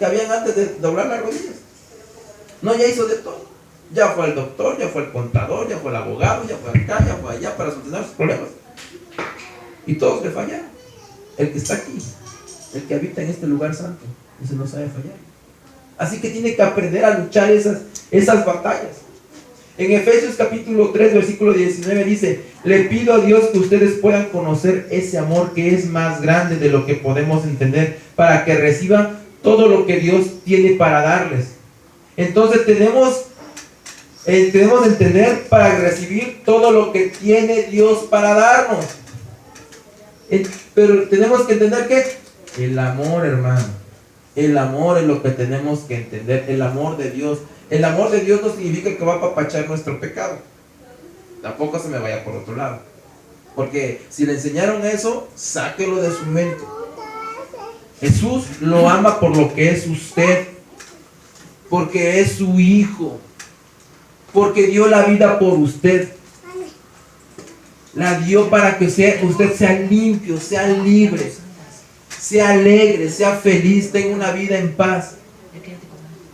habían antes de doblar las rodillas. No, ya hizo de todo. Ya fue el doctor, ya fue el contador, ya fue el abogado, ya fue acá, ya fue allá para solucionar sus problemas. Y todos le fallaron. El que está aquí, el que habita en este lugar santo, ese no sabe fallar. Así que tiene que aprender a luchar esas batallas. En Efesios capítulo 3, versículo 19 dice: le pido a Dios que ustedes puedan conocer ese amor que es más grande de lo que podemos entender, para que reciban todo lo que Dios tiene para darles. Entonces debemos entender para recibir todo lo que tiene Dios para darnos. Pero tenemos que entender que el amor, hermano, el amor es lo que tenemos que entender. El amor de Dios. El amor de Dios no significa que va a apapachar nuestro pecado. Tampoco se me vaya por otro lado. Porque si le enseñaron eso, sáquelo de su mente. Jesús lo ama por lo que es usted. Porque es su hijo. Porque dio la vida por usted. La dio para que usted sea limpio, sea libre, sea alegre, sea feliz, tenga una vida en paz.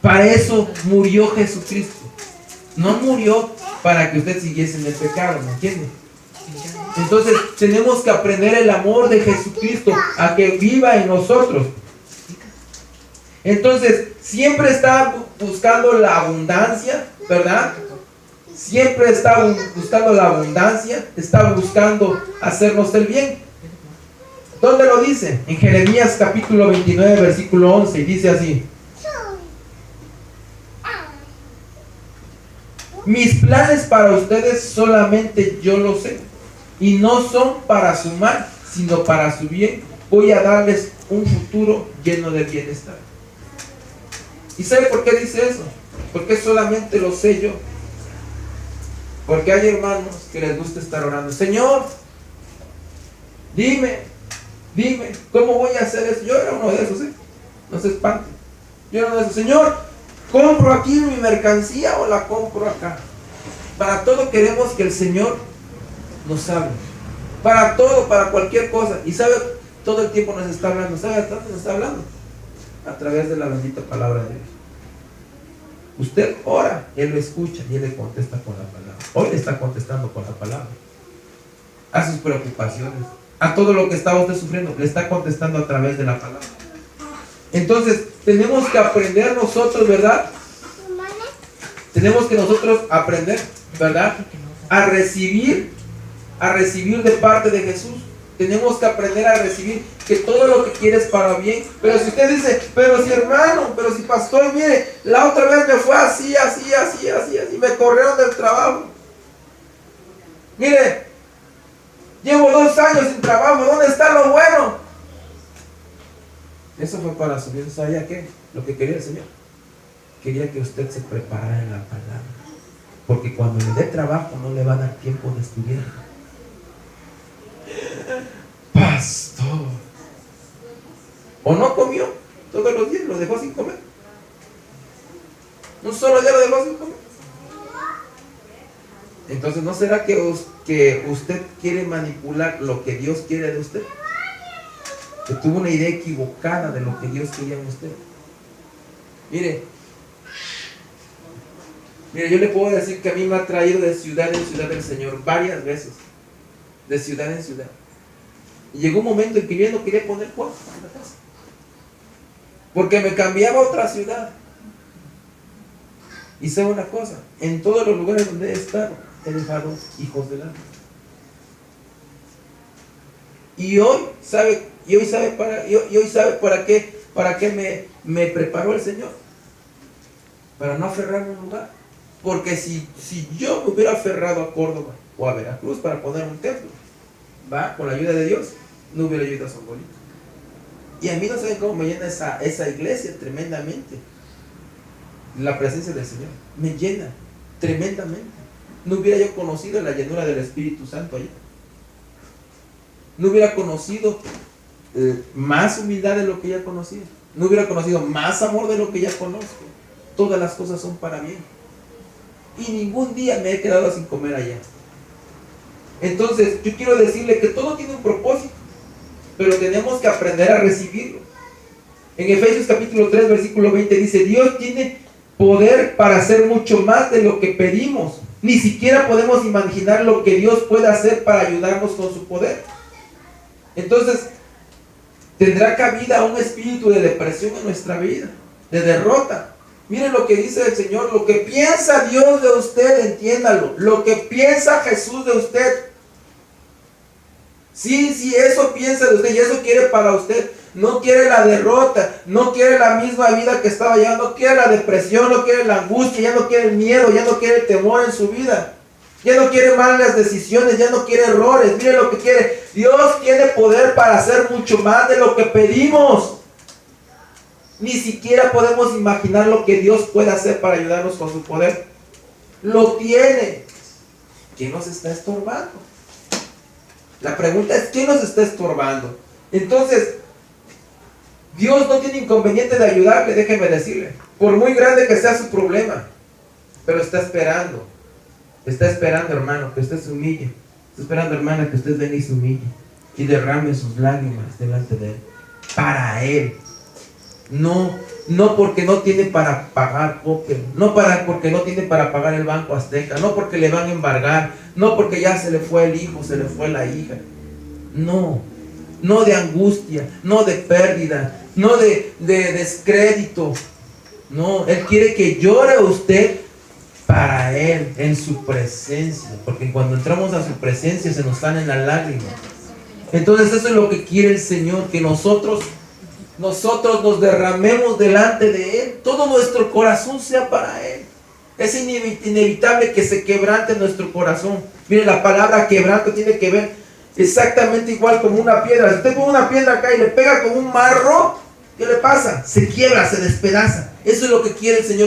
Para eso murió Jesucristo. No murió para que usted siguiese en el pecado, ¿me entiende? Entonces tenemos que aprender el amor de Jesucristo a que viva en nosotros. Entonces siempre está buscando la abundancia, ¿verdad? Siempre está buscando la abundancia, está buscando hacernos el bien. ¿Dónde lo dice? En Jeremías capítulo 29, versículo 11, y dice así: mis planes para ustedes solamente yo lo sé, y no son para su mal, sino para su bien. Voy a darles un futuro lleno de bienestar. ¿Y sabe por qué dice eso? Porque solamente lo sé yo. Porque hay hermanos que les gusta estar orando: Señor, dime, ¿cómo voy a hacer eso? Yo era uno de esos, no se espanten. Yo era uno de esos: Señor, ¿compro aquí mi mercancía o la compro acá? Para todo queremos que el Señor nos hable. Para todo, para cualquier cosa. Y sabe, todo el tiempo nos está hablando. ¿Sabe a dónde nos está hablando? A través de la bendita palabra de Dios. Usted ora, Él lo escucha y Él le contesta con la palabra. Hoy le está contestando con la palabra. A sus preocupaciones, a todo lo que está usted sufriendo, le está contestando a través de la palabra. Entonces, tenemos que aprender nosotros, ¿verdad? Tenemos que nosotros aprender, ¿verdad? A recibir de parte de Jesús. Tenemos que aprender a recibir que todo lo que quiere es para bien. Pero si usted dice: pero si hermano, pero si pastor, mire, la otra vez me fue así, me corrieron del trabajo. Mire, llevo 2 años sin trabajo, ¿dónde está lo bueno? Eso fue para subir. ¿Sabía qué? Lo que quería el Señor. Quería que usted se preparara en la palabra. Porque cuando le dé trabajo no le va a dar tiempo de estudiar. Pastor, o no comió todos los días, lo dejó sin comer. Un solo día lo dejó sin comer. Entonces, ¿no será que usted quiere manipular lo que Dios quiere de usted? Que tuvo una idea equivocada de lo que Dios quería en usted. Mire, yo le puedo decir que a mí me ha traído de ciudad en ciudad el Señor varias veces. De ciudad en ciudad. Y llegó un momento en que yo no quería poner puertas en la casa, porque me cambiaba a otra ciudad. Y sabe una cosa, en todos los lugares donde he estado, he dejado hijos del alma. Y hoy sabe para qué me preparó el Señor. Para no aferrarme a un lugar. Porque si yo me hubiera aferrado a Córdoba o a Veracruz para poner un templo, ¿va? Con la ayuda de Dios, no hubiera ido a San Bolívar. Y a mí no saben cómo me llena esa iglesia tremendamente. La presencia del Señor me llena tremendamente. No hubiera yo conocido la llenura del Espíritu Santo allí. No hubiera conocido más humildad de lo que ya conocía. No hubiera conocido más amor de lo que ya conozco. Todas las cosas son para bien. Y ningún día me he quedado sin comer allá. Entonces, yo quiero decirle que todo tiene un propósito, pero tenemos que aprender a recibirlo. En Efesios capítulo 3, versículo 20 dice: Dios tiene poder para hacer mucho más de lo que pedimos. Ni siquiera podemos imaginar lo que Dios puede hacer para ayudarnos con su poder. Entonces, tendrá cabida un espíritu de depresión en nuestra vida, de derrota. Miren lo que dice el Señor: lo que piensa Dios de usted, entiéndalo. Lo que piensa Jesús de usted. Sí, eso piensa de usted y eso quiere para usted. No quiere la derrota, no quiere la misma vida que estaba llevando, no quiere la depresión, no quiere la angustia, ya no quiere el miedo, ya no quiere el temor en su vida. Ya no quiere malas decisiones, ya no quiere errores. Miren lo que quiere. Dios tiene poder para hacer mucho más de lo que pedimos. Ni siquiera podemos imaginar lo que Dios puede hacer para ayudarnos con su poder. Lo tiene. ¿Qué nos está estorbando? La pregunta es: ¿qué nos está estorbando? Entonces, Dios no tiene inconveniente de ayudarle, déjeme decirle. Por muy grande que sea su problema, pero está esperando. Está esperando, hermano, que usted se humille. Está esperando, hermana, que usted venga y se humille y derrame sus lágrimas delante de Él. Para Él. No porque no tiene para pagar Coppel, porque no tiene para pagar el Banco Azteca, no porque le van a embargar, no porque ya se le fue el hijo, se le fue la hija. No de angustia, no de pérdida, no de descrédito. No, Él quiere que llore usted para Él, en su presencia, porque cuando entramos a su presencia se nos salen las lágrimas. Entonces eso es lo que quiere el Señor, que nosotros nos derramemos delante de Él, todo nuestro corazón sea para Él. Es inevitable que se quebrante nuestro corazón. Mire, la palabra quebranto tiene que ver exactamente igual como una piedra. Si usted pone una piedra acá y le pega con un marro, ¿qué le pasa? Se quiebra, se despedaza. Eso es lo que quiere el Señor.